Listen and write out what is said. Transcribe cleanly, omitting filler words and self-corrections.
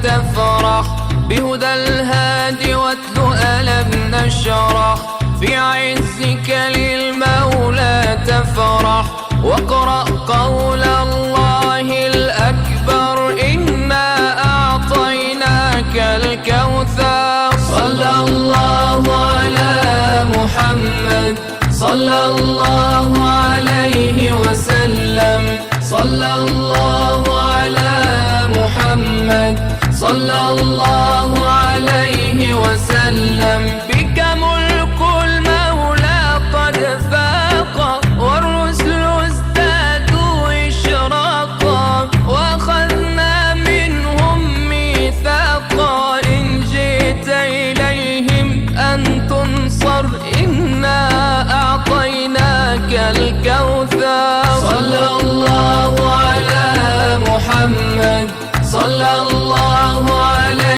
تفرح، بهدى الهادي واتل ألم نشرح. في عزك للمولى تفرح، واقرأ قول الله الأكبر إنا أعطيناك الكوثر. صلى الله على محمد، صلى الله عليه وسلم، صلى الله على محمد، صلى الله عليه وسلم. بك ملك المولى قد فاق، والرسل ازدادوا إشراقا، وأخذنا منهم ميثاقا. إن جئت إليهم أن تنصر، إنا أعطيناك الكوثر. صلى الله على محمد، صلى الله